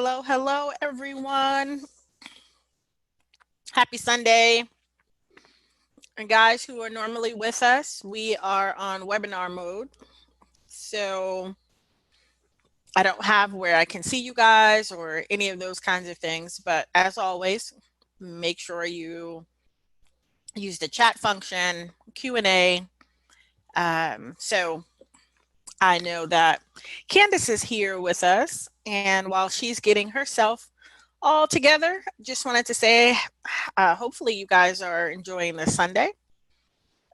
Hello, hello, everyone. Happy Sunday. And guys who are normally with us, we are on webinar mode. So I don't have where I can see you guys or any of those kinds of things. But as always, make sure you use the chat function, Q&A. So I know that Candace is here with us. And while she's getting herself all together, just wanted to say, hopefully you guys are enjoying this Sunday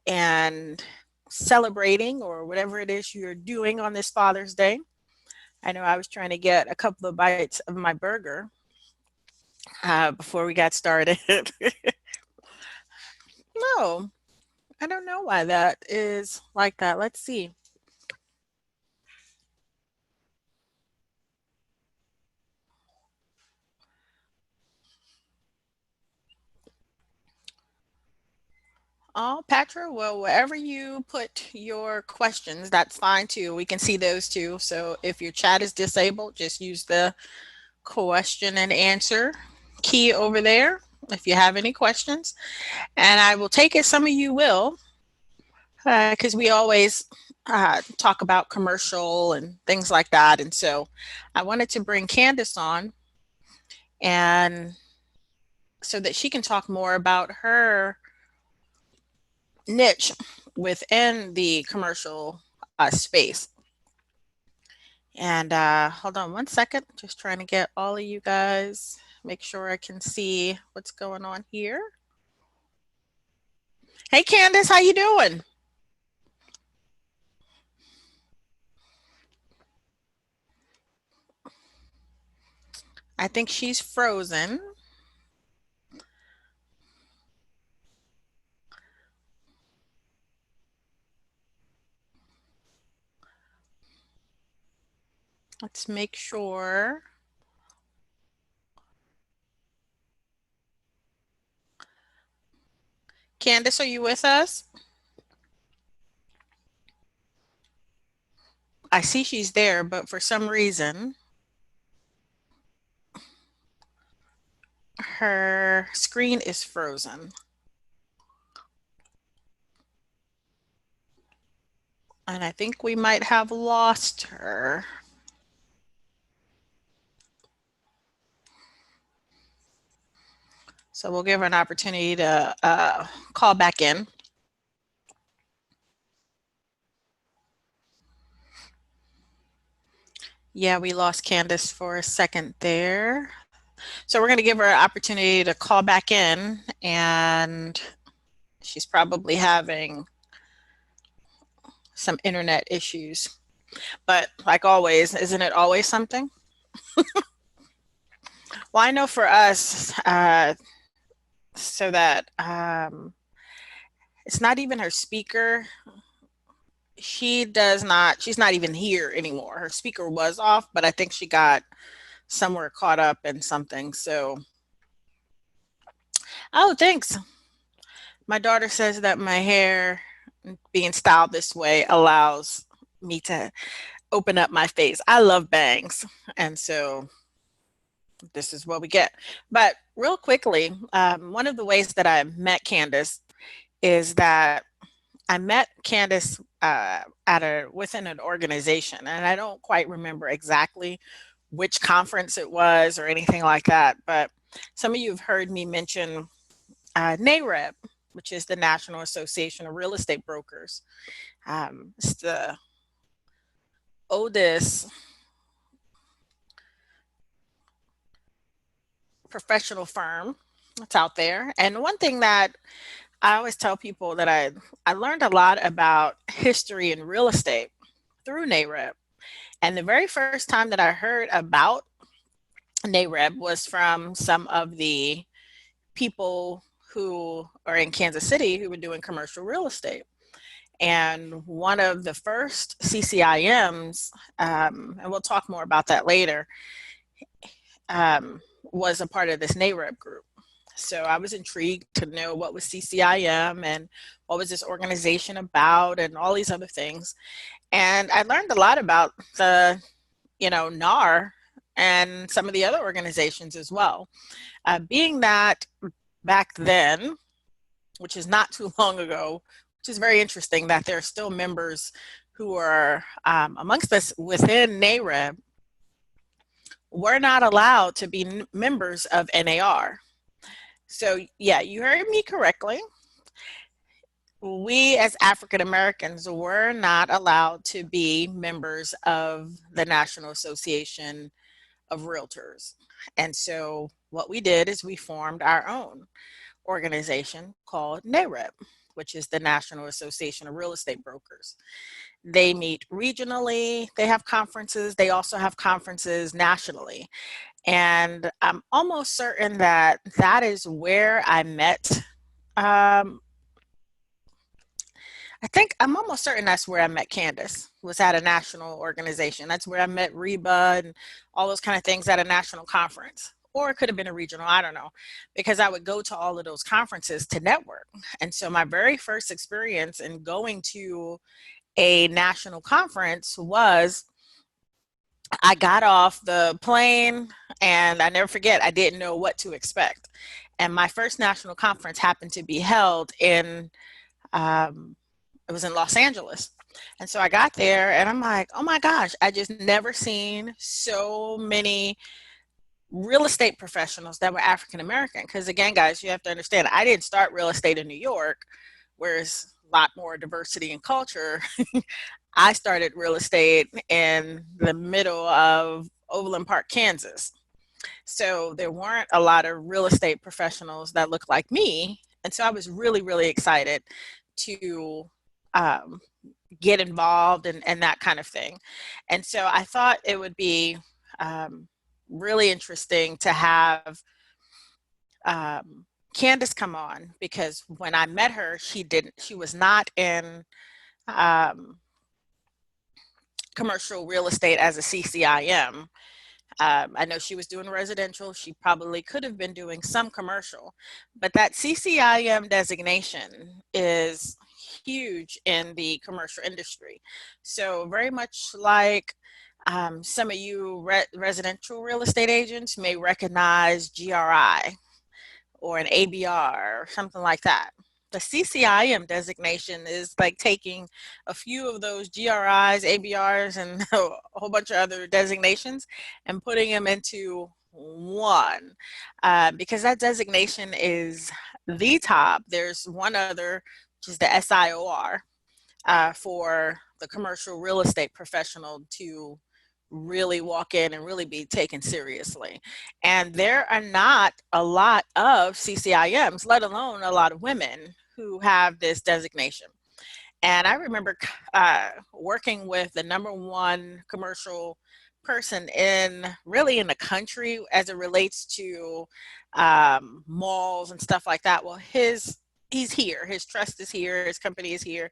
and celebrating or whatever it is you're doing on this Father's Day. I know I was trying to get a couple of bites of my burger before we got started. No, I don't know why that is like that. Let's see. Oh, Patra, well, wherever you put your questions, that's fine too. We can see those too. So if your chat is disabled, just use the question and answer key over there if you have any questions. And I will take it some of you will, because we always talk about commercial and things like that. And so I wanted to bring Candace on and so that she can talk more about her niche within the commercial space. And hold on one second, just trying to get all of you guys, make sure I can see what's going on here. Hey Candace, how you doing? I think she's frozen. Let's make sure. Candace, are you with us? I see she's there, but for some reason, her screen is frozen. And I think we might have lost her. So we'll give her an opportunity to call back in. Yeah, we lost Candace for a second there. So we're going to give her an opportunity to call back in, and she's probably having some internet issues. But like always, isn't it always something? Well, I know for us, so that it's not even her speaker. She's not even here anymore. Her speaker was off, but I think she got somewhere caught up in something. So, oh, thanks. My daughter says that my hair being styled this way allows me to open up my face. I love bangs. And so this is what we get. But real quickly, one of the ways that I met Candace is that I met Candace within an organization, and I don't quite remember exactly which conference it was or anything like that. But some of you have heard me mention NAREB, which is the National Association of Real Estate Brokers. It's the oldest professional firm that's out there. And one thing that I always tell people that I learned a lot about history and real estate through NAREB. And the very first time that I heard about NAREB was from some of the people who are in Kansas City who were doing commercial real estate. And one of the first CCIMs, and we'll talk more about that later, was a part of this NAREB group. So I was intrigued to know what was CCIM and what was this organization about and all these other things. And I learned a lot about the, NAR and some of the other organizations as well. Being that back then, which is not too long ago, which is very interesting that there are still members who are amongst us within NAREB, were not allowed to be members of NAR. So yeah, you heard me correctly. We as African Americans were not allowed to be members of the National Association of Realtors. And so what we did is we formed our own organization called NAREB, which is the National Association of Real Estate Brokers. They meet regionally, they have conferences, they also have conferences nationally. And I'm almost certain that that is where I met I'm almost certain that's where I met Candace, was at a national organization. That's where I met Reba and all those kind of things at a national conference. Or it could have been a regional, I don't know, because I would go to all of those conferences to network. And so my very first experience in going to a national conference was I got off the plane and I never forget, I didn't know what to expect. And my first national conference happened to be held in it was in Los Angeles. And so I got there and I'm like, oh my gosh, I just never seen so many real estate professionals that were African American. Because again, guys, you have to understand, I didn't start real estate in New York, where there's a lot more diversity in culture. I started real estate in the middle of Overland Park, Kansas. So there weren't a lot of real estate professionals that looked like me. And so I was really, really excited to get involved and that kind of thing. And so I thought it would be really interesting to have Candace come on, because when I met her, she was not in commercial real estate as a CCIM. I know she was doing residential. She probably could have been doing some commercial, but that CCIM designation is huge in the commercial industry. So very much like some of you residential real estate agents may recognize GRI or an ABR or something like that. The CCIM designation is like taking a few of those GRIs, ABRs, and a whole bunch of other designations and putting them into one, because that designation is the top. There's one other, which is the SIOR, for the commercial real estate professional to really walk in and really be taken seriously. And there are not a lot of CCIMs, let alone a lot of women who have this designation. And I remember working with the number 1 commercial person in the country as it relates to malls and stuff like that. Well, he's here, his trust is here, his company is here,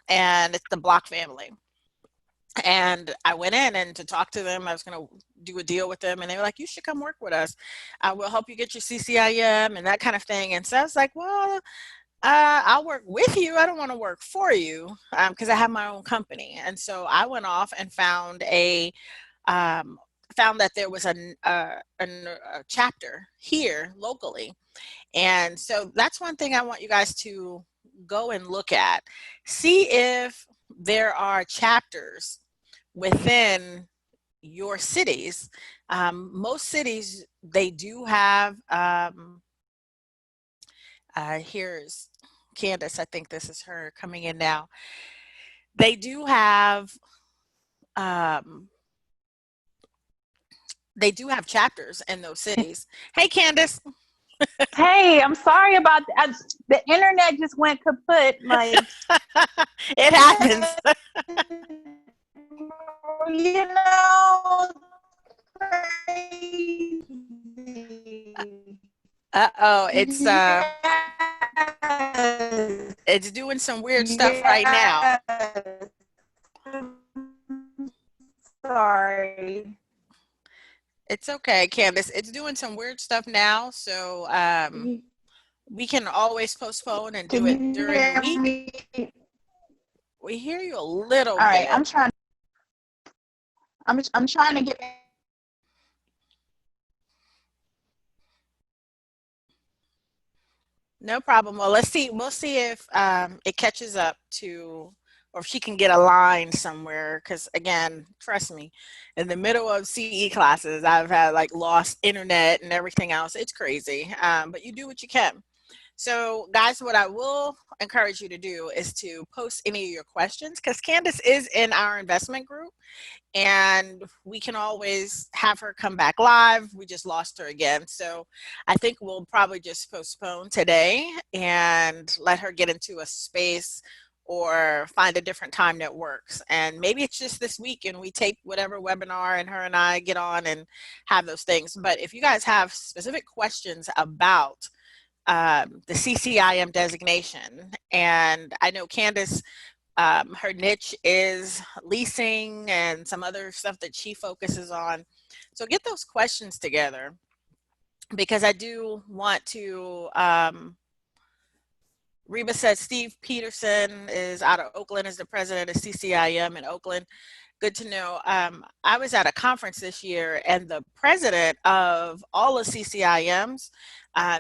and it's the Block family. And I went in and to talk to them, I was going to do a deal with them, and they were like, you should come work with us. We'll help you get your CCIM and that kind of thing. And so I was like, well, I'll work with you. I don't want to work for you, because I have my own company. And so I went off and found that there was a chapter here locally. And so that's one thing I want you guys to go and look at. See if there are chapters within your cities. Most cities, they do have, here's Candace, I think this is her coming in now. They do have chapters in those cities. Hey, Candace. Hey, I'm sorry about that. The internet just went kaput. Like it happens. You know, crazy. Uh-oh, it's doing some weird stuff right now. Sorry. It's okay, Candace. It's doing some weird stuff now, so we can always postpone and do it during the week. We hear you a little bit. All right, I'm trying to get. No problem. Well, let's see. We'll see if it catches up to, or if she can get a line somewhere. Because again, trust me, in the middle of CE classes, I've had like lost internet and everything else. It's crazy. But you do what you can. So, guys, what I will encourage you to do is to post any of your questions because Candace is in our investment group and we can always have her come back live. We just lost her again. So I think we'll probably just postpone today and let her get into a space or find a different time that works. And maybe it's just this week and we tape whatever webinar and her and I get on and have those things. But if you guys have specific questions about the CCIM designation, and I know Candace, her niche is leasing and some other stuff that she focuses on. So get those questions together because I do want to. Reba said Steve Peterson is out of Oakland, is the president of CCIM in Oakland. Good to know. I was at a conference this year, and the president of all of CCIMs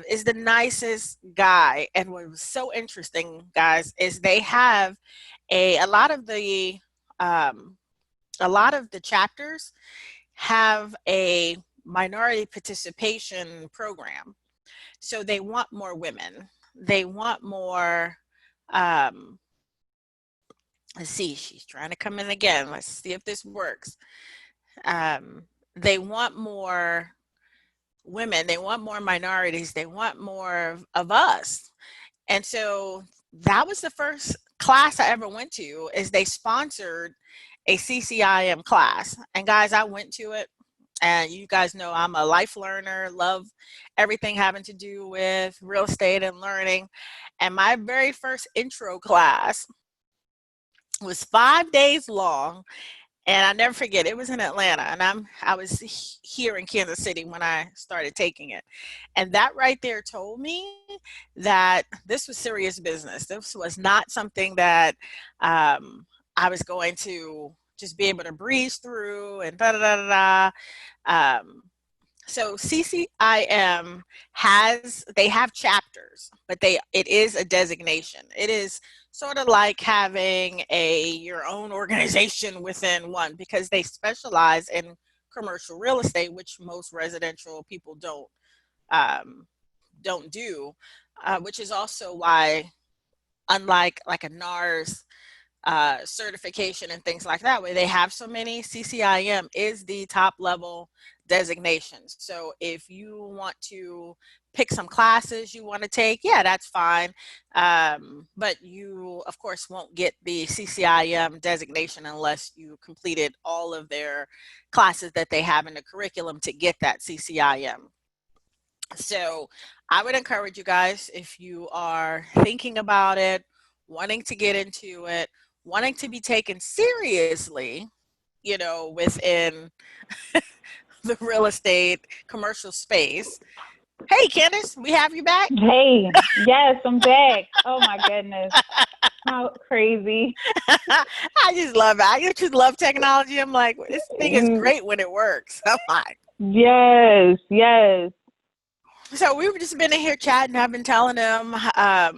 is the nicest guy. And what was so interesting, guys, is they have a lot of the chapters have a minority participation program. So they want more women. They want more. Let's see, she's trying to come in again. Let's see if this works. They want more women. They want more minorities. They want more of us. And so that was the first class I ever went to. Is they sponsored a CCIM class. And guys, I went to it. And you guys know I'm a life learner, love everything having to do with real estate and learning. And my very first intro class was 5 days long. And I never forget, it was in Atlanta, and I was here in Kansas City when I started taking it. And that right there told me that this was serious business. This was not something that I was going to just be able to breeze through and da da da da da. So CCIM they have chapters, but it is a designation. It is sort of like having your own organization within one because they specialize in commercial real estate, which most residential people don't do, which is also why, unlike like a NARS certification and things like that, where they have so many, CCIM is the top level designations. So if you want to pick some classes you want to take, yeah, that's fine. But you, of course, won't get the CCIM designation unless you completed all of their classes that they have in the curriculum to get that CCIM. So I would encourage you guys, if you are thinking about it, wanting to get into it, wanting to be taken seriously, within the real estate commercial space. Hey, Candace, we have you back. Hey, yes, I'm back. Oh my goodness. How crazy. I just love it. I just love technology. I'm like, this thing is great when it works. I'm like, yes, yes. So we've just been in here chatting. I've been telling them, and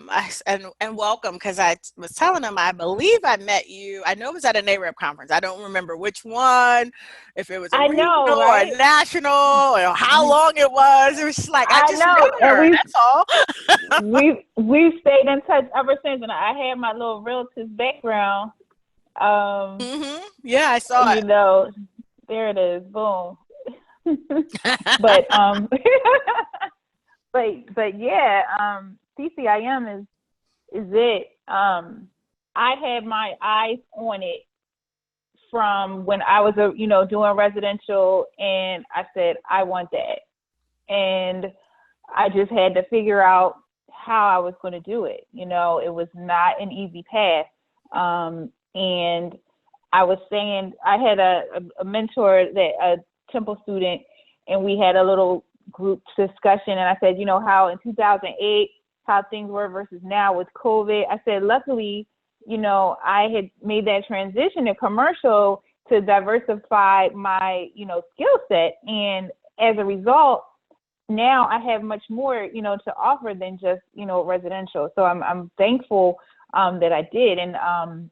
welcome, because I was telling them I believe I met you. I know it was at a NAREP conference. I don't remember which one, if it was a regional or a national, or how long it was. It was just like I just met her. That's all. we've stayed in touch ever since, and I had my little realtor's background. Yeah, I saw it. There it is. Boom. But but yeah, CCIM is it. I had my eyes on it from when I was doing residential, and I said I want that, and I just had to figure out how I was going to do it. It was not an easy path, and I was saying I had a mentor, that a Temple student, and we had a little group discussion, and I said, how in 2008, how things were versus now with COVID. I said, luckily, I had made that transition to commercial to diversify my, skill set. And as a result, now I have much more, to offer than just, residential. So I'm thankful that I did. And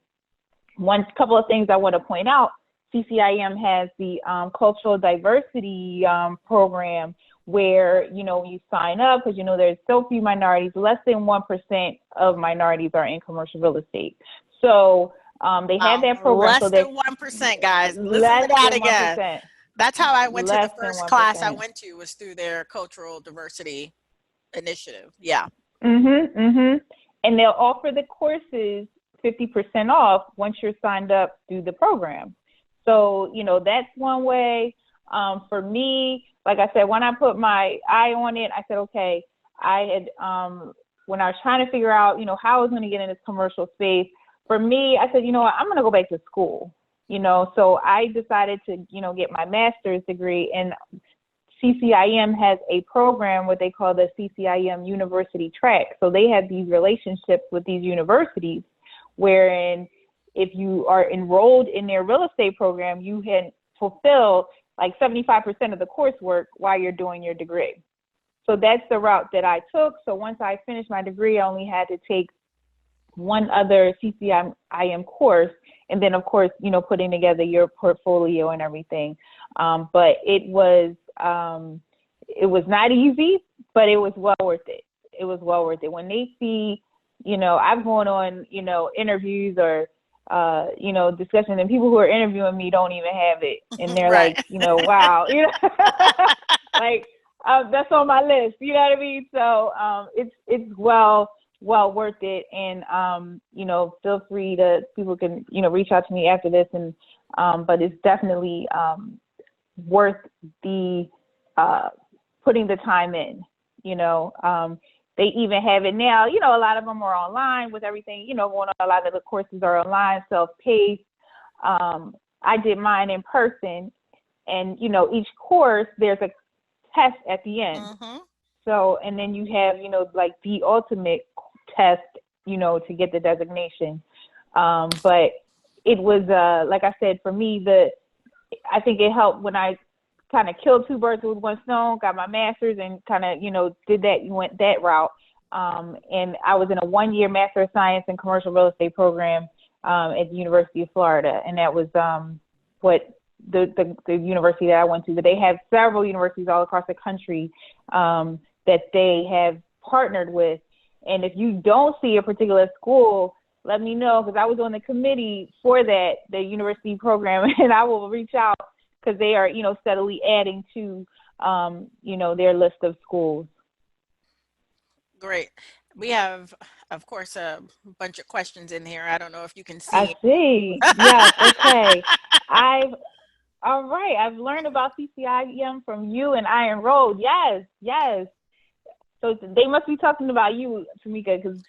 one couple of things I want to point out, CCIM has the cultural diversity program where, when you sign up, because, there's so few minorities, less than 1% of minorities are in commercial real estate. So they had that program. Less So than 1%, guys. Listen less to that than again. 1%. That's how I went to the Less than first class I 1%. went to, was through their cultural diversity initiative. Yeah. And they'll offer the courses 50% off once you're signed up through the program. So, that's one way. For me, like I said, when I put my eye on it, I said, okay, I had, when I was trying to figure out, how I was going to get in this commercial space, for me, I said, what, I'm going to go back to school, so I decided to, get my master's degree, and CCIM has a program, what they call the CCIM University Track. So they have these relationships with these universities wherein if you are enrolled in their real estate program, you can fulfill like 75% of the coursework while you're doing your degree. So that's the route that I took. So once I finished my degree, I only had to take one other CCIM course, and then of course, putting together your portfolio and everything. But it was not easy, but it was well worth it. It was well worth it. When they see, I've gone on, interviews or, discussions, and people who are interviewing me don't even have it. And they're Right. like, wow, like, that's on my list. You know what I mean? So, it's well worth it. And, feel free to, people can, reach out to me after this, and, but it's definitely, worth the, putting the time in, they even have it now, a lot of them are online with everything, going on. A lot of the courses are online, self-paced. I did mine in person, and, each course, there's a test at the end. So, and then you have, like the ultimate test, to get the designation. But it was, like I said, for me, I think it helped when I kind of killed two birds with one stone, got my master's, and kind of, went that route. And I was in a 1-year Master of Science in Commercial Real Estate program at the University of Florida. And that was what the university that I went to. But they have several universities all across the country that they have partnered with. And if you don't see a particular school, let me know, because I was on the committee for the university program, and I will reach out, because they are, steadily adding to, their list of schools. Great. We have, of course, a bunch of questions in here. I don't know if you can I see. see. Yes. Okay. All right. I've learned about CCIM from you and Iron Road. Yes. Yes. So they must be talking about you, Tamika, because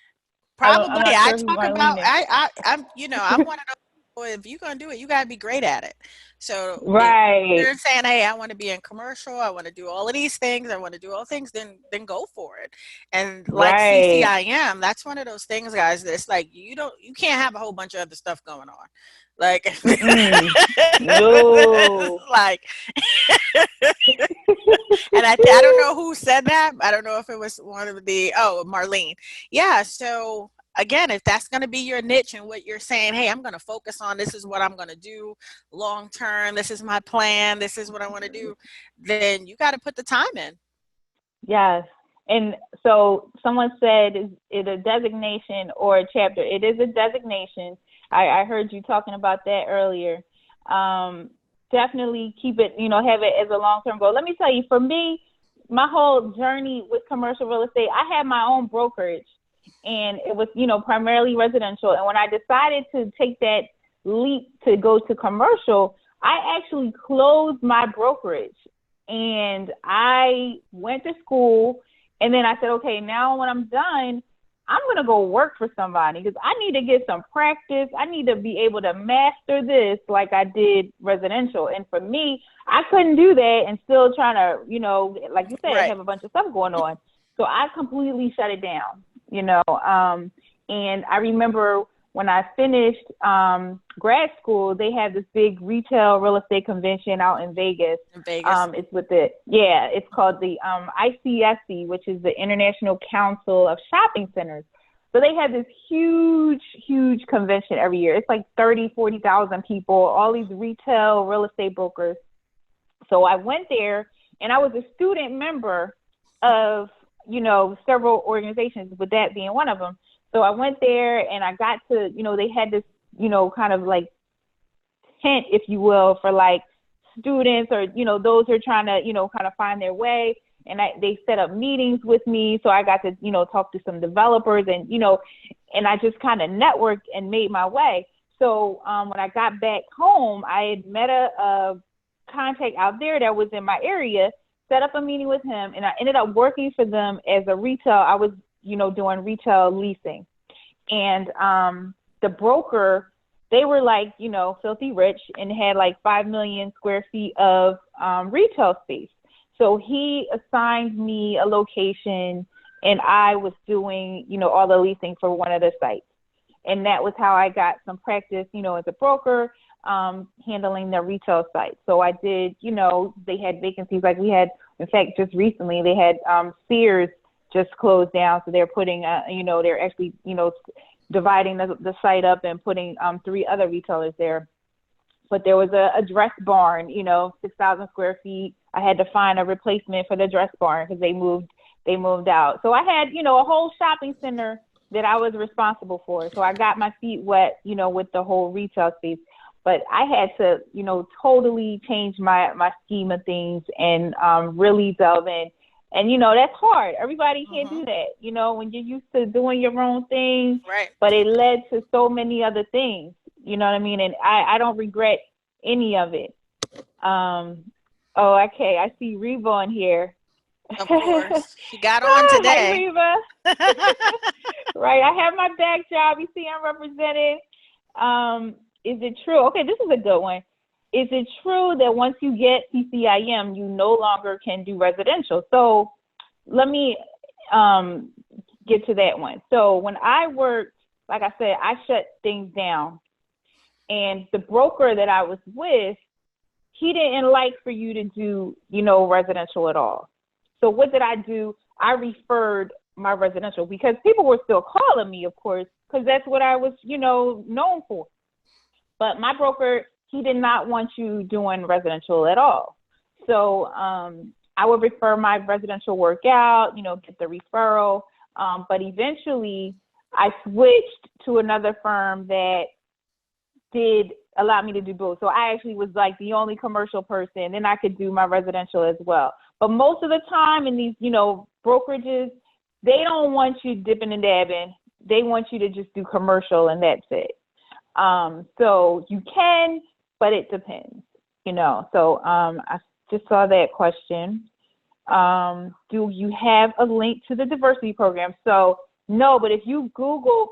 Probably. I'm not I sure who talk about, Marlene is. I'm one of those people, if you're going to do it, you got to be great at it. So if Right. you're saying, hey, I want to be in commercial, I want to do all of these things, I want to do all things, then go for it. And like Right. CCIM, that's one of those things, guys, that it's like, you can't have a whole bunch of other stuff going on. Like, Mm-mm. it's No. like, and I don't know who said that. I don't know if it was one of Marlene. Yeah. So again, if that's going to be your niche and what you're saying, hey, I'm going to focus on, this is what I'm going to do long term. This is my plan. This is what I want to do. Then you got to put the time in. Yes. And so someone said, is it a designation or a chapter? It is a designation. I heard you talking about that earlier. Definitely keep it, have it as a long-term goal. Let me tell you, for me, my whole journey with commercial real estate, I had my own brokerage, and it was, primarily residential. And when I decided to take that leap to go to commercial, I actually closed my brokerage, and I went to school. And then I said, okay, now when I'm done, I'm going to go work for somebody, because I need to get some practice. I need to be able to master this like I did residential. And for me, I couldn't do that and still trying to, like you said, Right. have a bunch of stuff going on. So I completely shut it down, and I remember when I finished grad school, they had this big retail real estate convention out in Vegas. In Vegas. It's called the ICSC, which is the International Council of Shopping Centers. So they had this huge, huge convention every year. It's like 40,000 people, all these retail real estate brokers. So I went there, and I was a student member of, several organizations, with that being one of them. So I went there, and I got to, they had this, kind of like tent, if you will, for like students or, those who are trying to, kind of find their way. And they set up meetings with me. So I got to, talk to some developers and, and I just kind of networked and made my way. So when I got back home, I had met a contact out there that was in my area, set up a meeting with him, and I ended up working for them as a retail. I was, doing retail leasing. And the broker, they were like, filthy rich and had like 5 million square feet of retail space. So he assigned me a location, and I was doing, all the leasing for one of the sites. And that was how I got some practice, as a broker, handling the retail site. So I did, they had vacancies. Like we had, in fact, just recently, they had Sears just closed down. So they're putting, they're actually, dividing the site up and putting 3 other retailers there. But there was a dress barn, 6,000 square feet. I had to find a replacement for the dress barn because they moved out. So I had, a whole shopping center that I was responsible for. So I got my feet wet, with the whole retail space. But I had to, totally change my scheme of things and really delve in. And, that's hard. Everybody can't do that, when you're used to doing your own thing. Right. But it led to so many other things, you know what I mean? And I don't regret any of it. Okay. I see Reba on here. Of course. She got on today. Hi, Reba. Right. I have my backdrop. You see I'm represented. Is it true? Okay, this is a good one. Is it true that once you get CCIM, you no longer can do residential? So let me get to that one. So when I worked, like I said, I shut things down. And the broker that I was with, he didn't like for you to do, residential at all. So what did I do? I referred my residential because people were still calling me, of course, because that's what I was, known for. But my broker, he did not want you doing residential at all. So I would refer my residential work out, get the referral. But eventually I switched to another firm that did allow me to do both. So I actually was like the only commercial person, and I could do my residential as well. But most of the time in these, brokerages, they don't want you dipping and dabbing. They want you to just do commercial, and that's it. So you can, but it depends, So I just saw that question. Do you have a link to the diversity program? So no, but if you Google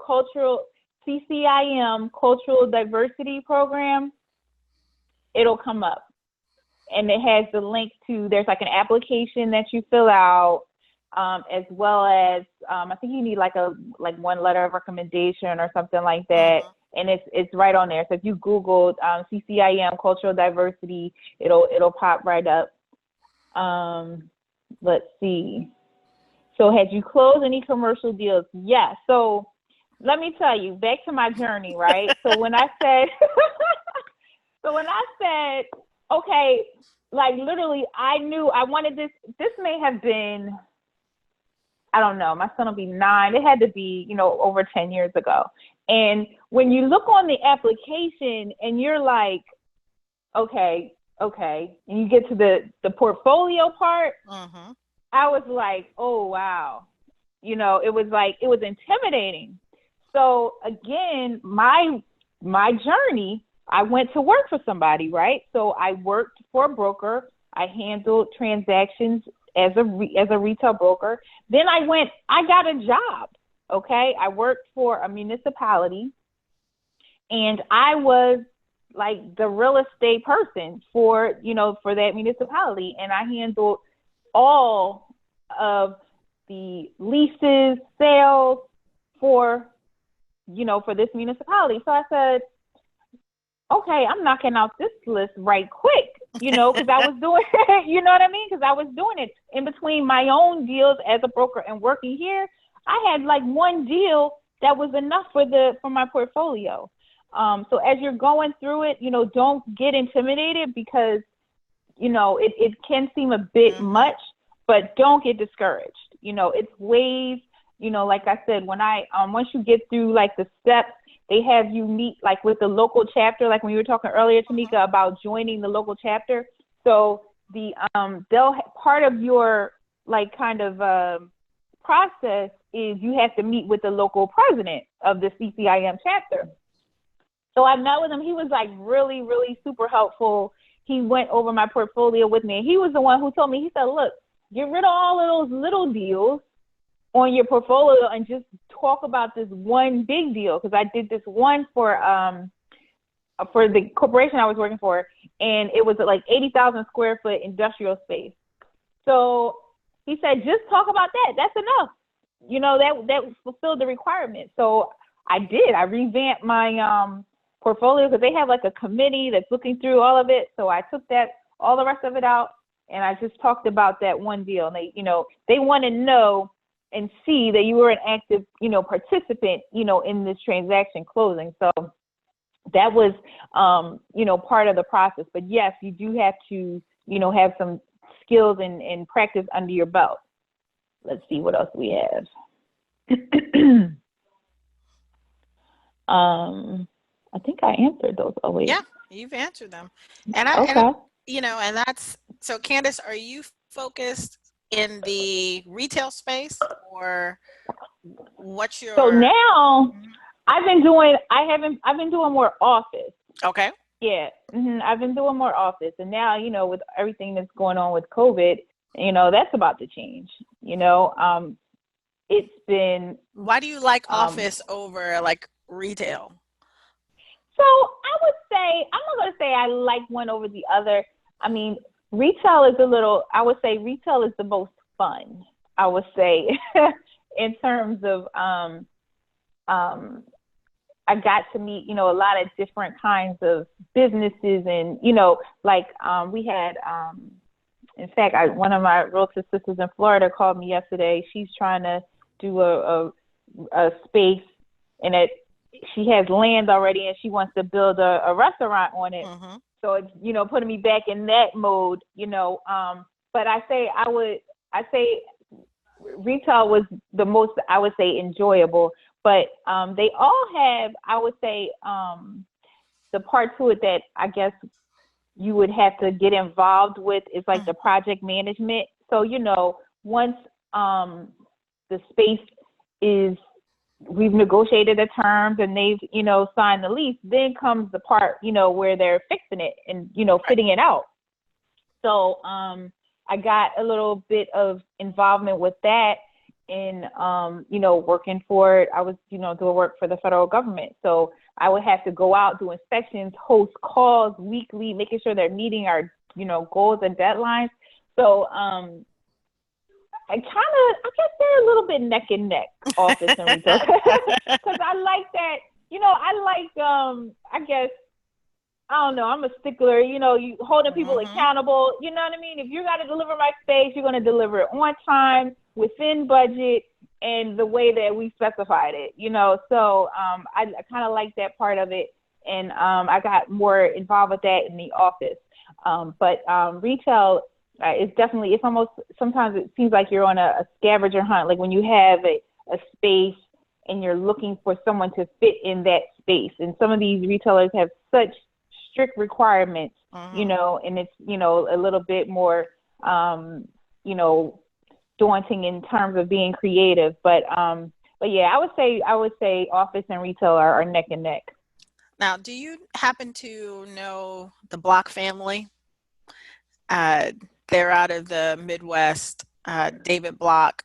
CCIM Cultural Diversity Program, it'll come up. And it has the link to, there's like an application that you fill out, as well as, I think you need like one letter of recommendation or something like that. And it's right on there. So if you Googled CCIM Cultural Diversity, it'll pop right up. Let's see. So had you closed any commercial deals? Yes. So let me tell you, back to my journey, right? So when I said, okay, like literally I knew I wanted this may have been, I don't know, my son will be 9. It had to be, over 10 years ago. And when you look on the application and you're like, okay, and you get to the portfolio part, I was like, oh, wow. It was intimidating. So again, my journey, I went to work for somebody, right? So I worked for a broker. I handled transactions as a retail broker. Then I got a job. Okay. I worked for a municipality, and I was like the real estate person for that municipality. And I handled all of the leases, sales for for this municipality. So I said, okay, I'm knocking out this list right quick, because I was doing, you know what I mean? Because I was doing it in between my own deals as a broker and working here. I had like one deal that was enough for my portfolio. So as you're going through it, don't get intimidated because, it can seem a bit much, but don't get discouraged. It's ways, like I said, when once you get through like the steps, they have you meet like with the local chapter, like when you were talking earlier, Tamika, about joining the local chapter. So part of your like kind of process is you have to meet with the local president of the CCIM chapter. So I met with him. He was like really, really super helpful. He went over my portfolio with me. And he was the one who told me, he said, look, get rid of all of those little deals on your portfolio and just talk about this one big deal. Because I did this one for the corporation I was working for, and it was like 80,000 square foot industrial space. So he said, just talk about that. That's enough. That fulfilled the requirement. So I did. I revamped my portfolio because they have like a committee that's looking through all of it. So I took all the rest of it out, and I just talked about that one deal. And they want to know and see that you were an active, participant, in this transaction closing. So that was, part of the process. But yes, you do have to, have some skills and practice under your belt. Let's see what else we have. I think I answered those. Oh wait. Yeah, you've answered them. Okay. And that's, so Candace, are you focused in the retail space, or what's your? So now I've been doing more office. Okay. Yeah. I've been doing more office, and now, with everything that's going on with COVID, that's about to change. It's been. Why do you like office over like retail? So I would say, I'm not going to say I like one over the other. I mean, retail is retail is the most fun, I would say, in terms of, I got to meet, a lot of different kinds of businesses, and, we had, in fact, one of my realtor sisters in Florida called me yesterday. She's trying to do a space, and she has land already, and she wants to build a restaurant on it. Mm-hmm. So it's, putting me back in that mode, but I say retail was the most, I would say, enjoyable, but they all have, I would say, the part to it that I guess you would have to get involved with is like the project management. So, once the space we've negotiated the terms and they've, signed the lease, then comes the part, where they're fixing it and, fitting it out. So I got a little bit of involvement with that in, working for it. I was, doing work for the federal government. So I would have to go out, do inspections, host calls weekly, making sure they're meeting our, goals and deadlines. So I guess they're a little bit neck and neck, office and retail. Because I like that, I guess, I don't know, I'm a stickler, you holding people accountable, you know what I mean? If you got to deliver my space, you're going to deliver it on time, within budget, and the way that we specified it, So I kind of like that part of it, and I got more involved with that in the office. But retail, it's almost, sometimes it seems like you're on a scavenger hunt, like when you have a space and you're looking for someone to fit in that space. And some of these retailers have such strict requirements, and it's, a little bit more, daunting in terms of being creative. But yeah, I would say office and retail are neck and neck. Now, do you happen to know the Block family? They're out of the Midwest, David Block,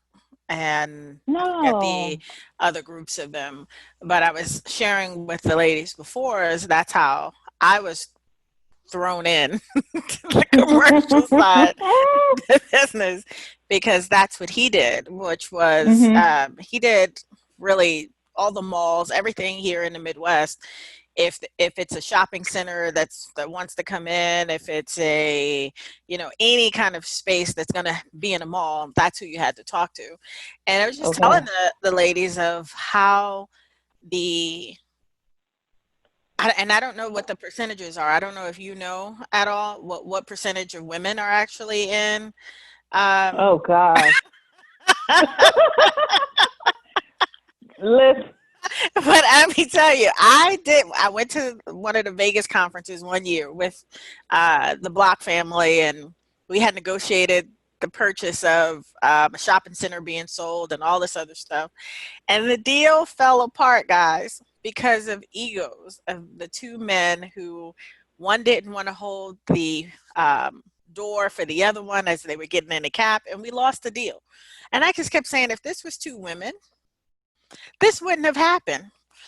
and the other groups of them. But I was sharing with the ladies before, is that's how I was thrown in to the commercial side of the business, because that's what he did, which was he did really all the malls, everything here in the Midwest. If it's a shopping center that wants to come in, if it's a, any kind of space that's going to be in a mall, that's who you had to talk to. And I was just Okay. telling the ladies of how the and I don't know what the percentages are. I don't know if you know at all what percentage of women are actually in. Oh Um, God. Listen. but let me tell you, I went to one of the Vegas conferences one year with the Block family, and we had negotiated the purchase of a shopping center being sold and all this other stuff. And the deal fell apart, guys, because of egos of the two men who one didn't want to hold the door for the other one as they were getting in the cap, and we lost the deal. And I just kept saying, if this was two women, this wouldn't have happened.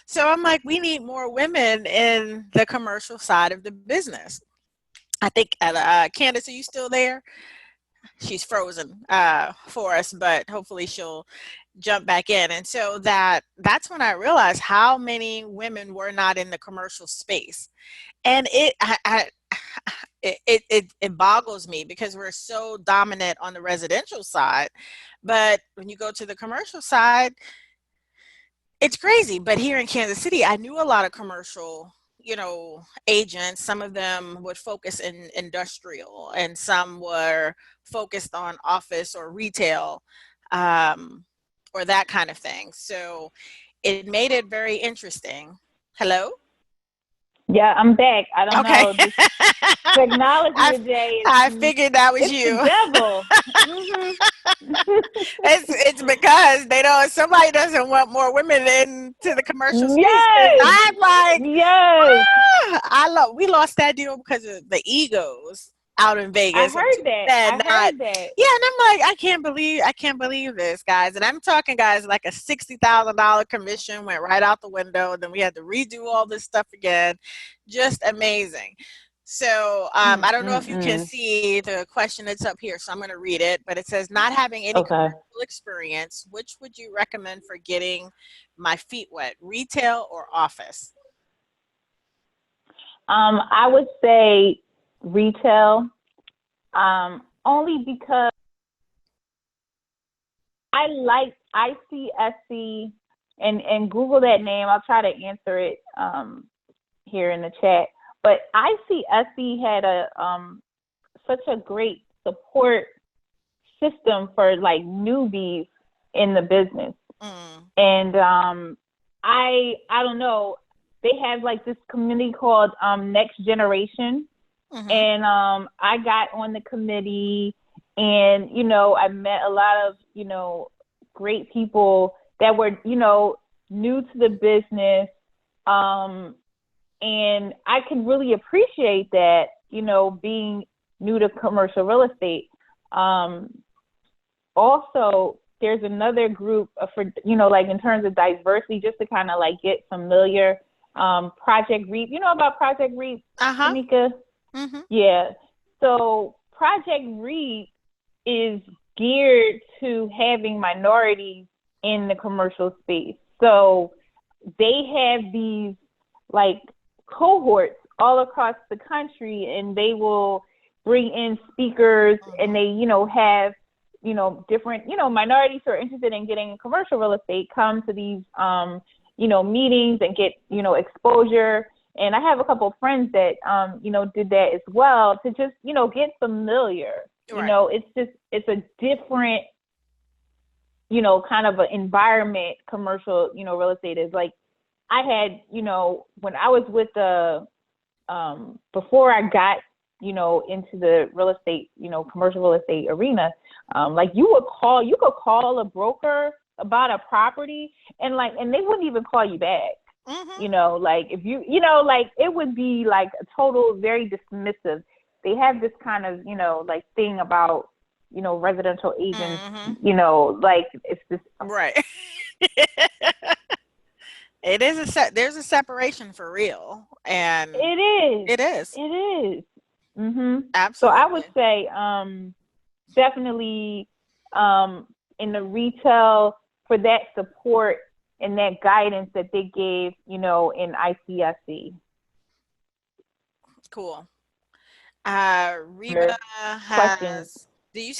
So I'm like, we need more women in the commercial side of the business. I think, Candace, are you still there? She's frozen for us, but hopefully she'll jump back in. And so that's when I realized how many women were not in the commercial space. And it boggles me because we're so dominant on the residential side, but when you go to the commercial side, it's crazy. But here in Kansas City, I knew a lot of commercial, agents. Some of them would focus in industrial, and some were focused on office or retail, um, or that kind of thing. So it made it very interesting. Hello? Yeah, I'm back. I don't Okay. know. This technology I, today I is figured that was it's the you. devil. Hmm. It's because they don't. Somebody doesn't want more women into the commercial space. Because Yes. I'm like, Yes. we lost that deal because of the egos out in I Vegas of heard two that. men. I Not, heard that. yeah. And I'm like, I can't believe this, guys. And I'm talking, guys, like a $60,000 commission went right out the window. Then we had to redo all this stuff again. Just amazing. So I don't know if you can Mm-mm-mm. see the question that's up here, so I'm going to read it. But it says, not having any Okay. commercial experience, which would you recommend for getting my feet wet, retail or office? I would say retail. Only because ICSC and Google that name. I'll try to answer it here in the chat. But ICSC had a such a great support system for like newbies in the business. Mm. And I don't know, they have like this committee called Next Generation. Mm-hmm. And I got on the committee, and I met a lot of great people that were new to the business, and I can really appreciate that, being new to commercial real estate. Also, there's another group for, like in terms of diversity, just to kind of like get familiar. Project REAP, you know about Project REAP, Uh-huh. Tamika? Mm-hmm. Yeah. So Project REAP is geared to having minorities in the commercial space. So they have these like cohorts all across the country, and they will bring in speakers, and they, have, different, minorities who are interested in getting commercial real estate come to these, meetings and get, exposure. And I have a couple of friends that, did that as well, to just, get familiar. Right. It's a different, kind of an environment commercial, real estate is. Like I had, when I was with the, before I got, into the real estate, commercial real estate arena, like you could call a broker about a property, and they wouldn't even call you back. Mm-hmm. Like if like it would be like a total, very dismissive. They have this kind of, like thing about, residential agents, Mm-hmm. like it's this. Right. It is there's a separation for real, It and is. it is It is. So I would absolutely. say, definitely, in the retail, for that support, and that guidance that they gave, in ICSC. Cool. There's Reba questions.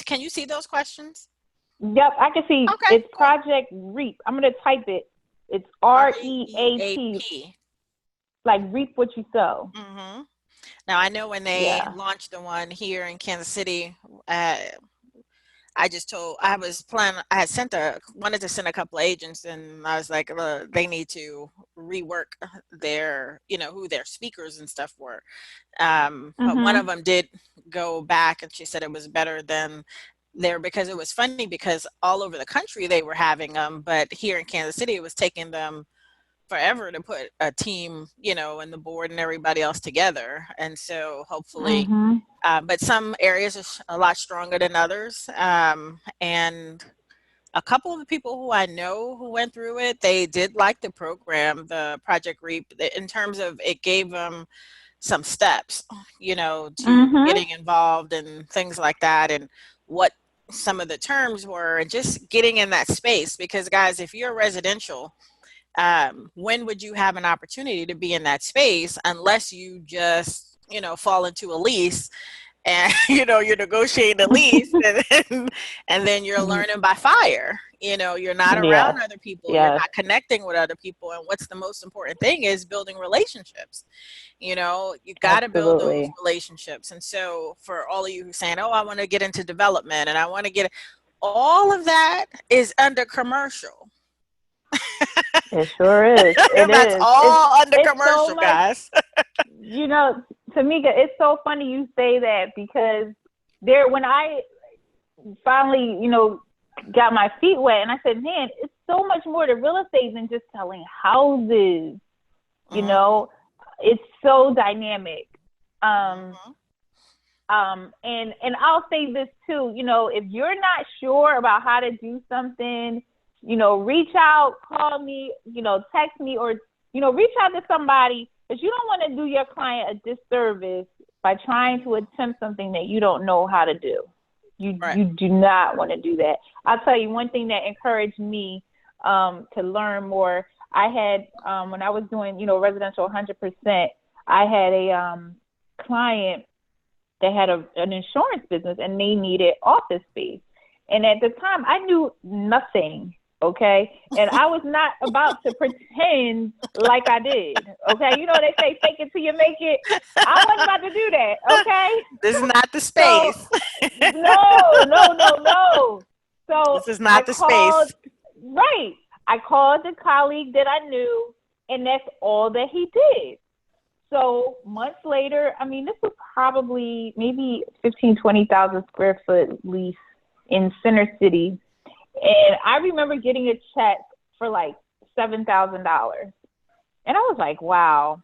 can you see those questions? Yep, I can see. Okay, It's cool. Project REAP. I'm going to type it. It's REAP, REAP. like reap what you sow. Mm-hmm. Now I know when they Yeah. launched the one here in Kansas City, uh, I had wanted to send a couple of agents, and I was like, look, they need to rework their, who their speakers and stuff were. But one of Mhm. them did go back, and she said it was better than there, because it was funny, because all over the country they were having them, but here in Kansas City it was taking them forever to put a team, and the board and everybody else together. And so hopefully, Mhm. but some areas are a lot stronger than others. And a couple of the people who I know who went through it, they did like the program, the Project Reap, in terms of it gave them some steps, to Mhm. getting involved and things like that, and what some of the terms were, and just getting in that space. Because, guys, if you're residential, when would you have an opportunity to be in that space unless you just, fall into a lease, and you're negotiating a lease, and then you're learning by fire. You're not Yes. around other people, you're Yes. not connecting with other people, and what's the most important thing is building relationships. You got to build those Absolutely. relationships. And so for all of you who are saying, oh, I want to get into development, and I want to get, all of that is under commercial. It sure is. It That's is. all under It's so commercial, much. guys. Tamika, it's so funny you say that, because when I finally, got my feet wet, and I said, man, it's so much more to real estate than just selling houses. You Mhm. know, it's so dynamic. Um, Mhm. and I'll say this too, if you're not sure about how to do something, reach out, call me, text me, or, reach out to somebody, because you don't want to do your client a disservice by trying to attempt something that you don't know how to do. Right. You do not want to do that. I'll tell you one thing that encouraged me to learn more. I had, when I was doing, residential 100%, I had a client that had an insurance business, and they needed office space. And at the time, I knew nothing, okay? And I was not about to pretend like I did, okay? They say fake it till you make it. I wasn't about to do that, okay? This is not the So, space. no, no, no, no. So This is I not the called, space. right. I called the colleague that I knew, and that's all that he did. So months later, I mean, this was probably maybe 20,000 square foot lease in Center City. And I remember getting a check for like $7,000. And I was like, wow,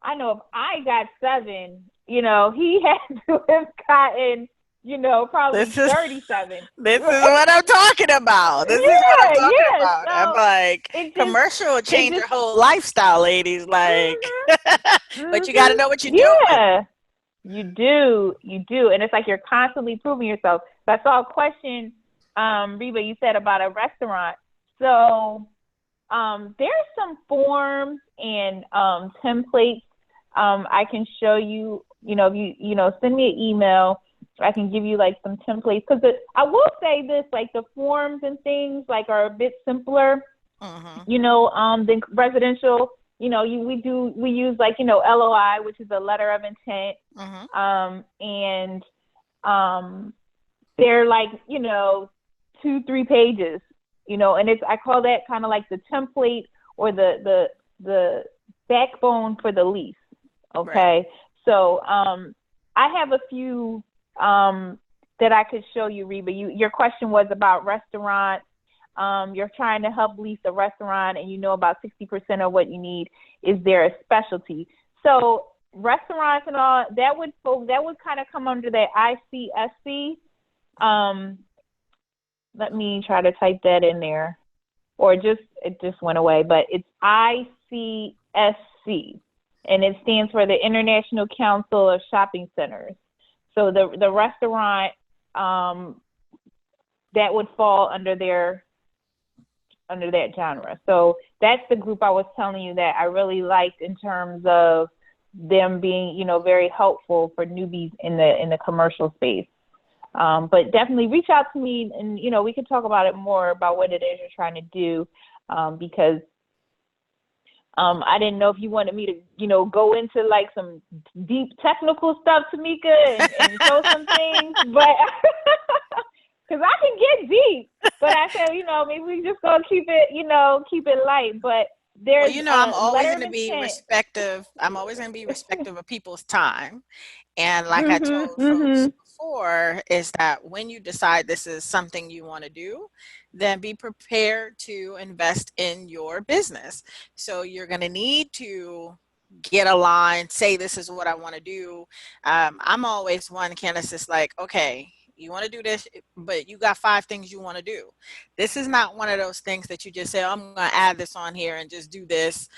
I know if I got seven, he had to have gotten, probably This is 37. this is Right? what I'm talking about. This is what I'm Yeah, talking yeah. about. I'm So like, it just, commercial will it change your just, whole lifestyle, ladies. Like, but you got to mhm, know what you're doing. yeah. You do. And it's like you're constantly proving yourself. So I saw a question, Reba, you said about a restaurant. So there's some forms and templates I can show you, if send me an email, I can give you like some templates. Because I will say this, like the forms and things like are a bit simpler, Mm-hmm. than residential. We use like, LOI, which is a letter of intent. Mm-hmm. And they're like, 2-3 pages, and I call that kind of like the template, or the backbone for the lease. Right. Okay. So I have a few that I could show you, Reba. Your question was about restaurants. You're trying to help lease a restaurant, and about 60% of what you need is their specialty. So restaurants and all that would kind of come under that ICSC. Let me try to type that in there, or it just went away. But it's ICSC, and it stands for the International Council of Shopping Centers. So the restaurant that would fall under their under that genre. So that's the group I was telling you that I really liked in terms of them being, you know, very helpful for newbies in the commercial space. But definitely reach out to me, and you know, we can talk about it more about what it is you're trying to do, because I didn't know if you wanted me to, you know, go into like some deep technical stuff, Tamika, and show some things, but because I can get deep. But I said, you know, maybe we just gonna keep it, you know, keep it light. But Well, there's you know, a letter of intent. I'm always going to be respectful of people's time. And like I Mhm. told folks Mhm. before, is that when you decide this is something you want to do, then be prepared to invest in your business. So you're going to need to get aligned, say, this is what I want to do. I'm always one, Candace, is like, okay, you want to do this, but you got 5 things you want to do. This is not one of those things that you just say, oh, I'm going to add this on here and just do this.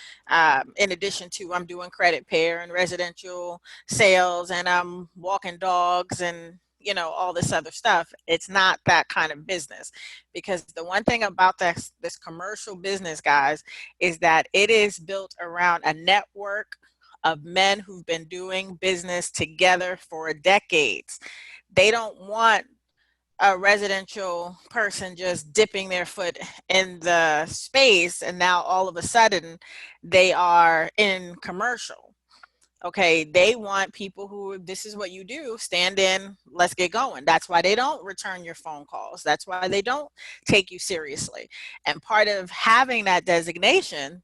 In addition to, I'm doing credit pair and residential sales, and I'm walking dogs and, you know, all this other stuff. It's not that kind of business, because the one thing about this commercial business, guys, is that it is built around a network of men who've been doing business together for decades. They don't want a residential person just dipping their foot in the space and now all of a sudden they are in commercial. Okay, they want people who, this is what you do, stand in, let's get going. That's why they don't return your phone calls. That's why they don't take you seriously. And part of having that designation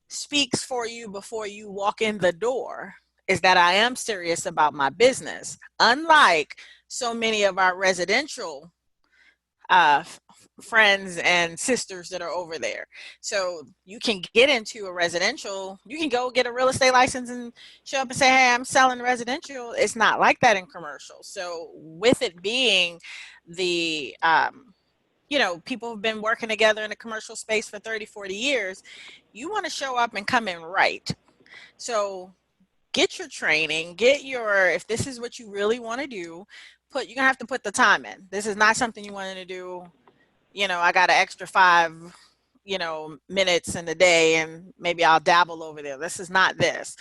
speaks for you before you walk in the door, is that I am serious about my business. Unlike so many of our residential uh, friends and sisters that are over there. So you can get into a residential, you can go get a real estate license and show up and say, hey, I'm selling residential. It's not like that in commercial. So with it being the, you know, people have been working together in the commercial space for 30, 40 years, you want to show up and come in right. So get your training, get your, if this is what you really want to do, you're gonna have to put the time in. This is not something you want to do, you know, I got an extra 5, you know, minutes in the day and maybe I'll dabble over there. This is not this.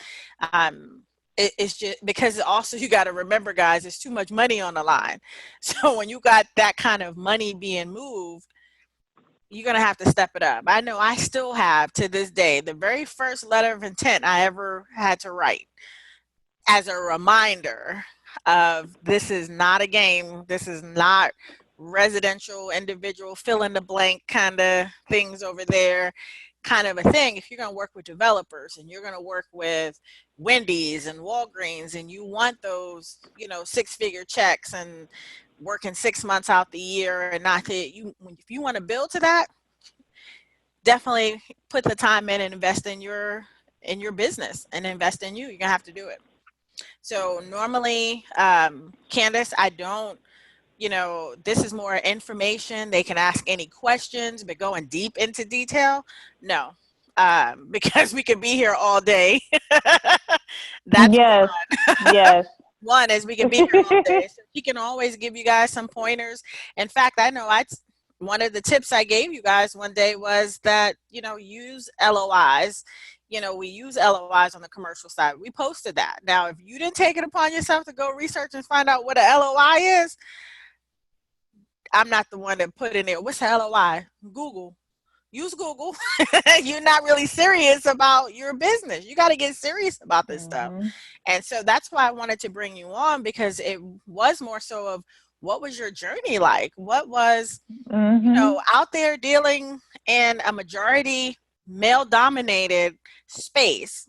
It's just because also you got to remember, guys, there's too much money on the line. So when you got that kind of money being moved, you're going to have to step it up. I know I still have to this day the very first letter of intent I ever had to write as a reminder of, this is not a game. This is not residential, individual, fill in the blank kind of things over there kind of a thing. If you're going to work with developers and you're going to work with Wendy's and Walgreens and you want those, you know, 6-figure checks and working 6 months out the year, and not that you, if you want to build to that, definitely put the time in and invest in your business and invest in you. You're gonna have to do it. So normally, Candace, I don't, you know, this is more information. They can ask any questions, but going deep into detail, no, because we could be here all day. That's Yes. one. Yes. One is we can be here all day. So he can always give you guys some pointers. In fact, I know one of the tips I gave you guys one day was that, you know, use LOIs. You know, we use LOIs on the commercial side. We posted that. Now, if you didn't take it upon yourself to go research and find out what a LOI is, I'm not the one that put in there, what's a LOI? Google. Use Google. You're not really serious about your business. You got to get serious about this stuff. Mhm. And so that's why I wanted to bring you on, because it was more so of, what was your journey like? What was, you know, Mhm. out there dealing in a majority male dominated space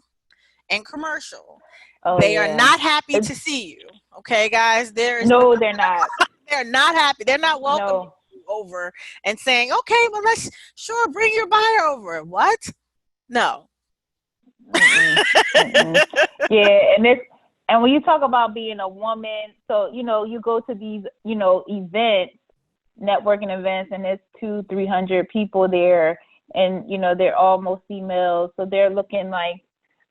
and commercial? Oh They are yeah. not happy It's, to see you. Okay, guys, there is not, no, they're not. they're not happy. They're not welcoming No. you over and saying, okay, well, let's, sure, bring your buyer over. What? No. Mm-mm. Mm-mm. Yeah, and when you talk about being a woman, so you know, you go to these, you know, events, networking events, and there's 200-300 people there, and you know, they're all most females, so they're looking like,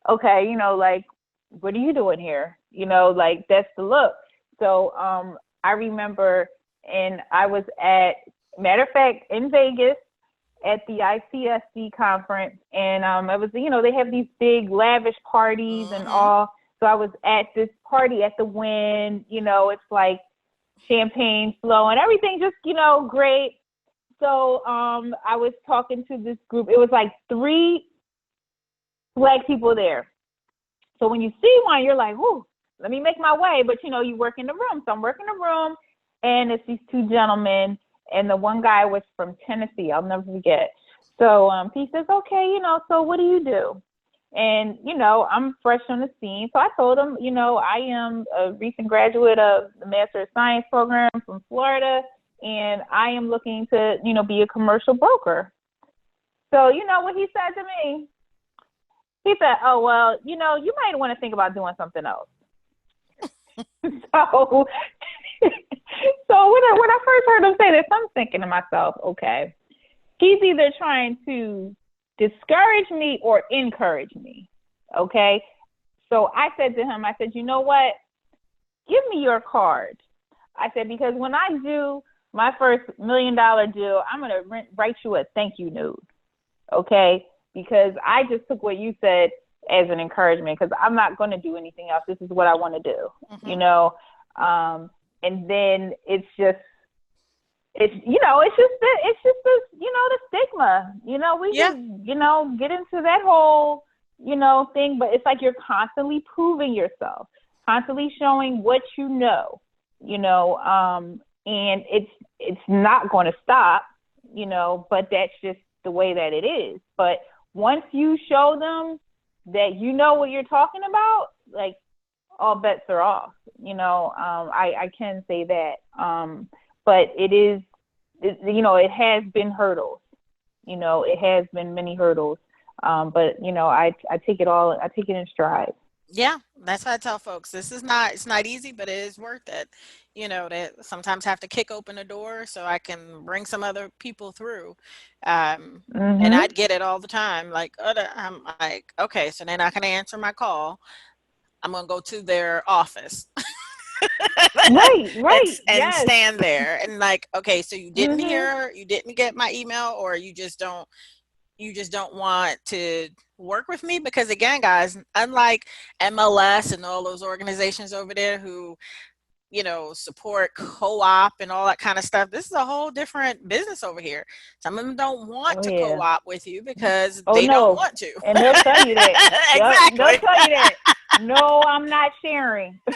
okay, you know, like, what are you doing here? You know, like that's the look. So I remember, and I was at, matter of fact, in Vegas, at the ICSC conference, and it was, they have these big lavish parties and Mm-hmm. all. So I was at this party at the Wynn. It's like champagne flowing, everything just, great. So I was talking to this group. It was like 3 Black people there. So when you see one, you're like, "Whoo, let me make my way." But you work in the room. So I'm working the room, and it's these 2 gentlemen, and the one guy was from Tennessee. I'll never forget. So he says, "Okay, so what do you do?" And I'm fresh on the scene. So I told him, I am a recent graduate of the Master of Science program from Florida, and I am looking to, be a commercial broker. So you know what he said to me? He said, "Oh, well, you might want to think about doing something else." So, so when I first heard him say this, I'm thinking to myself, okay, he's either trying to discourage me or encourage me. Okay. So I said to him, I said, "You know what? Give me your card." I said, "Because when I do my first $1 million deal, I'm going to write you a thank you note." Okay. Because I just took what you said as an encouragement, because I'm not going to do anything else. This is what I want to do, and then it's just the stigma, we Yeah. just, get into that whole, thing, but it's like you're constantly proving yourself, constantly showing what and it's not going to stop, but that's just the way that it is. But once you show them that you know what you're talking about, like, all bets are off. I can say that. But it has been hurdles. It has been many hurdles. But I take it in stride. Yeah, that's what I tell folks. It's not easy, but it is worth it. To sometimes have to kick open a door so I can bring some other people through. And Mhm. I'd get it all the time. Like, I'm like, okay, so they're not going to answer my call. I'm going to go to their office Right, and right. Yes. stand there and like, okay, so Mhm. you didn't get my email, or you just don't want to work with me. Because again, guys, unlike MLS and all those organizations over there who support co-op and all that kind of stuff, this is a whole different business over here. Some of them don't want Oh to yeah. co-op with you because Oh they don't no. want to. And they'll tell you that. Yep, they'll Exactly. tell you that. No, I'm not sharing. You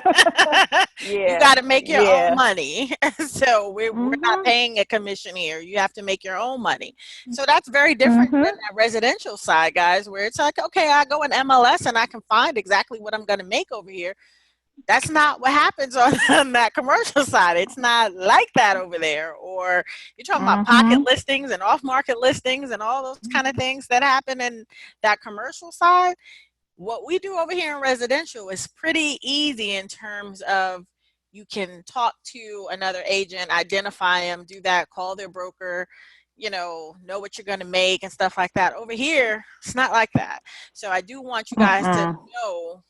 Yeah. got to make your own Yeah. money. So we're not Mhm. paying a commission here. You have to make your own money. So that's very different than Mhm. that residential side, guys, where it's like, okay, I go in MLS and I can find exactly what I'm going to make over here. That's not what happens on, on that commercial side. It's not like that over there. Or you're talking about pocket Mhm. listings and off market listings and all those kind of things that happen in that commercial side. What we do over here in residential is pretty easy in terms of you can talk to another agent, identify them, do that, call their broker, know what you're going to make and stuff like that. Over here, it's not like that. So I do want you guys to Mm-mm. know,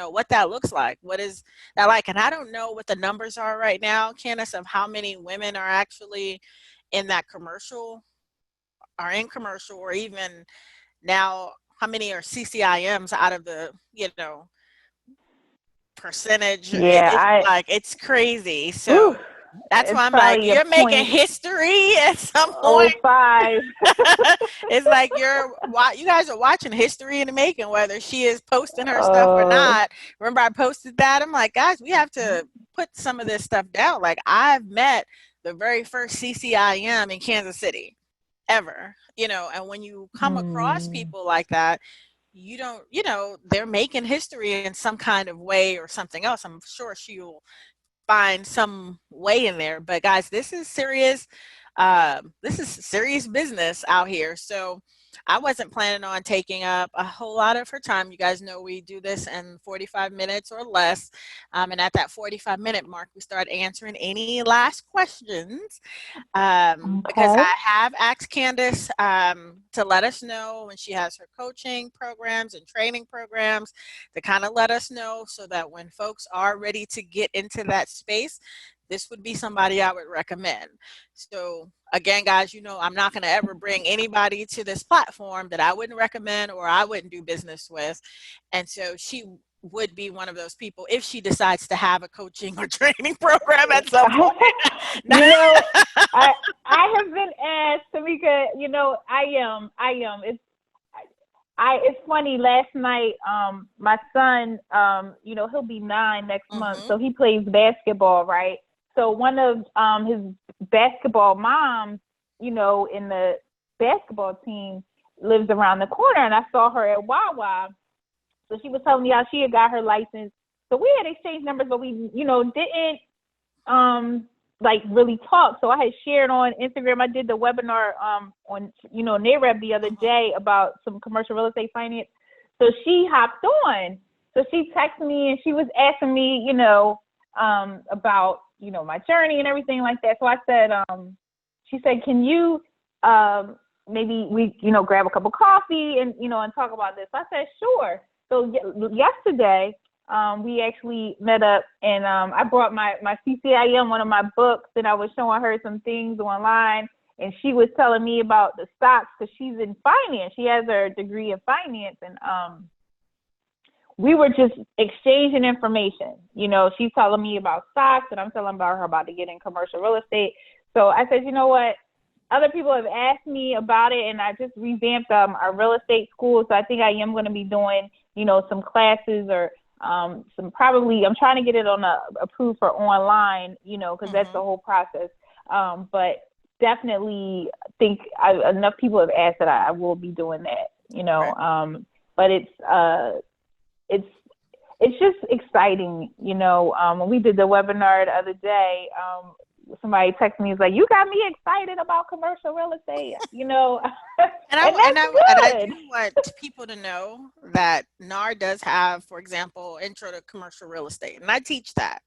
what that looks like. What is that like? And I don't know what the numbers are right now, Candace, of how many women are actually in that commercial, are in commercial, or even now how many are CCIMs out of the, percentage. Yeah, It's like, it's crazy. So oof, that's it's why I'm like, probably a you're making point history at some point. oh five. It's like you guys are watching history in the making, whether she is posting her stuff or Oh. not. Remember, I posted that. I'm like, guys, we have to put some of this stuff down. Like, I've met the very first CCIM in Kansas City ever, and when you come across Hmm. people like that, you don't, they're making history in some kind of way or something else. I'm sure she'll find some way in there. But guys, this is serious. This is serious business out here. So I wasn't planning on taking up a whole lot of her time. You guys know we do this in 45 minutes or less. And at that 45-minute mark, we start answering any last questions, because Okay. I have asked Candace to let us know when she has her coaching programs and training programs, to kind of let us know so that when folks are ready to get into that space, this would be somebody I would recommend. So again, guys, I'm not going to ever bring anybody to this platform that I wouldn't recommend or I wouldn't do business with. And so she would be one of those people if she decides to have a coaching or training program at some point. You know, I have been asked, Tamika, I am. It's funny. Last night, my son, he'll be 9 next month, so he plays basketball, right? So one of his basketball moms, in the basketball team, lives around the corner, and I saw her at Wawa. So she was telling me how she had got her license. So we had exchanged numbers, but we, didn't really talk. So I had shared on Instagram. I did the webinar on NAREB the other day about some commercial real estate finance. So she hopped on. So she texted me and she was asking me, about my journey and everything like that. So I said, she said, can you maybe we grab a cup of coffee and and talk about this? So I said, sure. So yesterday, we actually met up, and I brought my CCIM, one of my books, and I was showing her some things online, and she was telling me about the stocks because she's in finance. She has her degree in finance, and we were just exchanging information. She's telling me about stocks, and I'm telling her about to get in commercial real estate. So I said, you know what? Other people have asked me about it, and I just revamped our real estate school. So I think I am going to be doing, some classes or I'm trying to get it approved for online, because that's the whole process. But definitely think enough people have asked that I will be doing that, Right. But it's just exciting, when we did the webinar the other day, somebody texted me, was like, you got me excited about commercial real estate, And and I do want people to know that NAR does have, for example, Intro to Commercial Real Estate, and I teach that.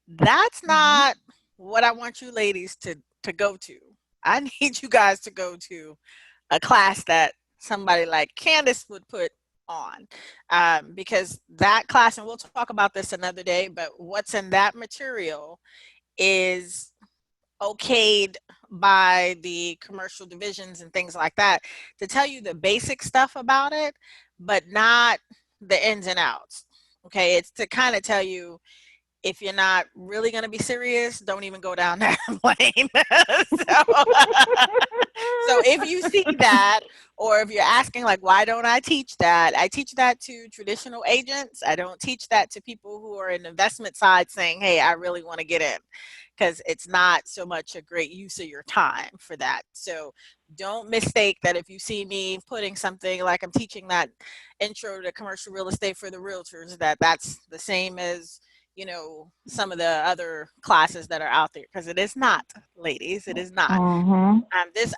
That's not what I want you ladies to go to. I need you guys to go to a class that somebody like Candace would put on, because that class, and we'll talk about this another day, but what's in that material is okayed by the commercial divisions and things like that to tell you the basic stuff about it, but not the ins and outs. Okay, it's to kind of tell you, if you're not really going to be serious, don't even go down that lane. So if you see that, or if you're asking like, why don't I teach that? I teach that to traditional agents. I don't teach that to people who are in the investment side saying, hey, I really want to get in, because it's not so much a great use of your time for that. So don't mistake that if you see me putting something like I'm teaching that intro to commercial real estate for the realtors, that's the same as some of the other classes that are out there, because it is not, ladies, it is not.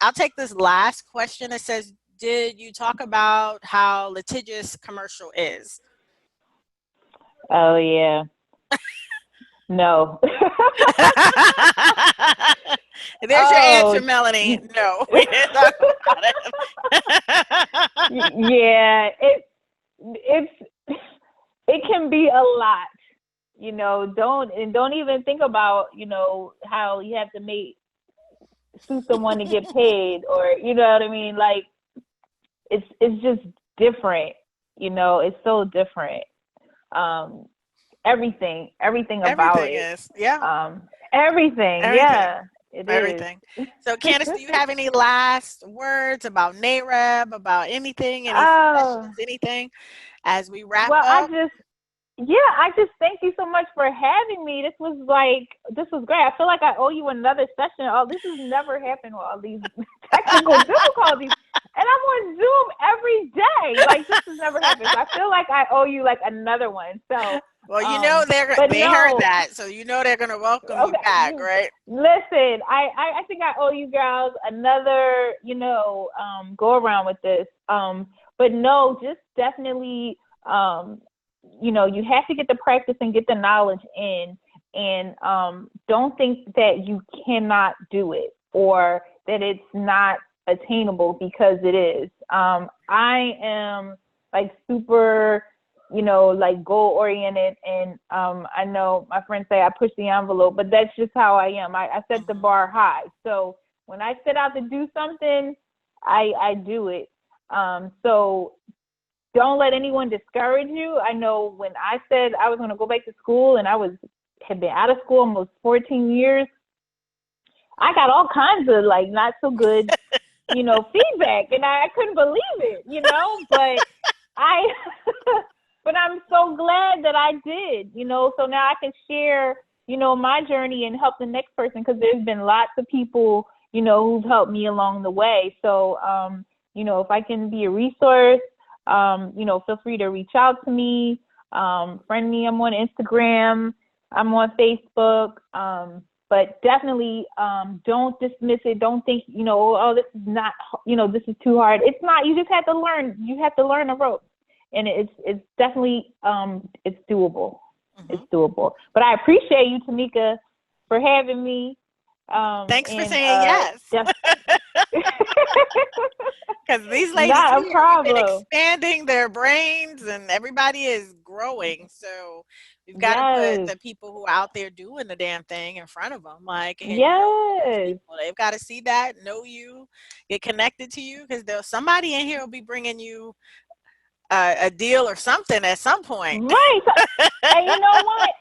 I'll take this last question. It says, did you talk about how litigious commercial is? Oh yeah. No. There's your answer, Melanie. No, we didn't talk about it. Yeah, it can be a lot. Don't even think about how you have to sue someone to get paid, or you know what I mean. Like it's just different. It's so different. Everything about Everything it. is, yeah. Everything. Yeah, it Everything. is. So, Candace, do you have any last words about NAREB, about anything, any Oh, suggestions, anything as we wrap well, up? I just thank you so much for having me. This was great. I feel like I owe you another session. Oh, this has never happened with all these technical difficulties. And I'm on Zoom every day. Like, this has never happened. So I feel like I owe you like another one. So, well, they heard that, so they're going to welcome you back, right? Listen, I think I owe you girls another, go around with this. But no, just definitely, you have to get the practice and get the knowledge in, and don't think that you cannot do it or that it's not attainable, because it is. I am like super like goal oriented. And I know my friends say I push the envelope, but that's just how I am. I set the bar high. So when I set out to do something, I do it. So don't let anyone discourage you. I know when I said I was going to go back to school, and had been out of school almost 14 years, I got all kinds of like not so good, feedback, and I couldn't believe it, but I, but I'm so glad that I did, so now I can share, my journey and help the next person, because there's been lots of people, who've helped me along the way. So, if I can be a resource, feel free to reach out to me, friend me. I'm on Instagram, I'm on Facebook, but definitely don't dismiss it. Don't think, oh, this is not, this is too hard. It's not. You just have to learn. You have to learn the ropes, and it's definitely it's doable. It's doable. But I appreciate you, Tamika, for having me. Thanks for saying yes. Because these ladies not here a problem. have been expanding their brains, and everybody is growing. So we've got to put the people who are out there doing the damn thing in front of them. Like, and people, they've got to see that, know you, get connected to you, because there's somebody in here will be bringing you a deal or something at some point. Right. And you know what?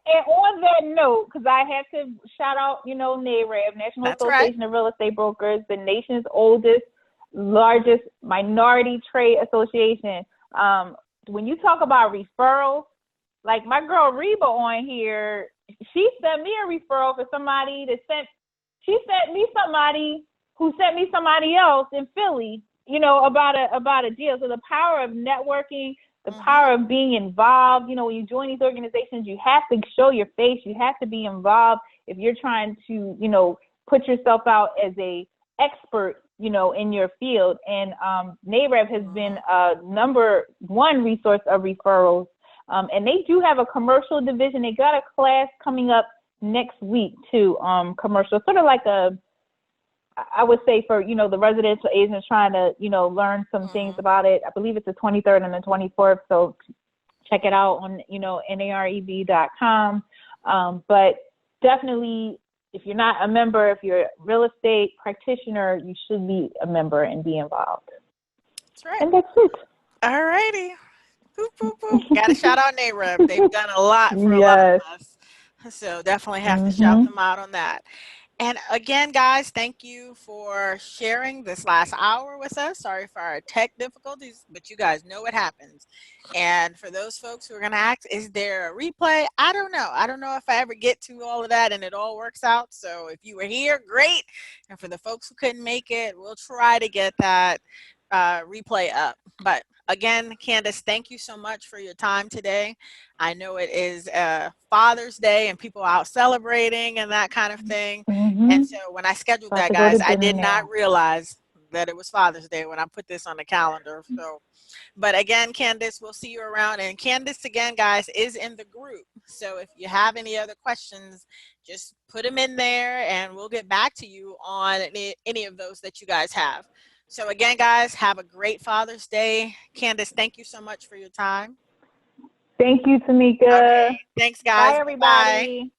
And on that note, because I have to shout out, NAREB, National Association of Real Estate Brokers, the nation's oldest, largest minority trade association. When you talk about referrals, like my girl Reba on here, she sent me a referral for somebody she sent me somebody who sent me somebody else in Philly, about a deal. So the power of networking, the power of being involved, when you join these organizations, you have to show your face. You have to be involved if you're trying to, put yourself out as a expert, in your field. And NAREB has been a number one resource of referrals. And they do have a commercial division. They got a class coming up next week too, commercial, sort of like I would say for, the residential agents trying to, learn some things about it. I believe it's the 23rd and the 24th. So check it out on, narev.com. But definitely, if you're not a member, if you're a real estate practitioner, you should be a member and be involved. That's right. And that's it. All righty. Boop, boop, boop. Got to shout out NAREB. They've done a lot for a lot of us. So definitely have to shout them out on that. And again, guys, thank you for sharing this last hour with us. Sorry for our tech difficulties, but you guys know what happens. And for those folks who are going to ask, is there a replay? I don't know. I don't know if I ever get to all of that and it all works out. So if you were here, great. And for the folks who couldn't make it, we'll try to get that replay up. But again, Candace, thank you so much for your time today. I know it is Father's Day and people are out celebrating and that kind of thing. And so when I scheduled that, guys, I did not realize that it was Father's Day when I put this on the calendar. So, but again, Candace, we'll see you around. And Candace, again, guys, is in the group. So if you have any other questions, just put them in there and we'll get back to you on any of those that you guys have. So again, guys, have a great Father's Day. Candace, thank you so much for your time. Thank you, Tamika. Okay. Thanks, guys. Bye, everybody. Bye.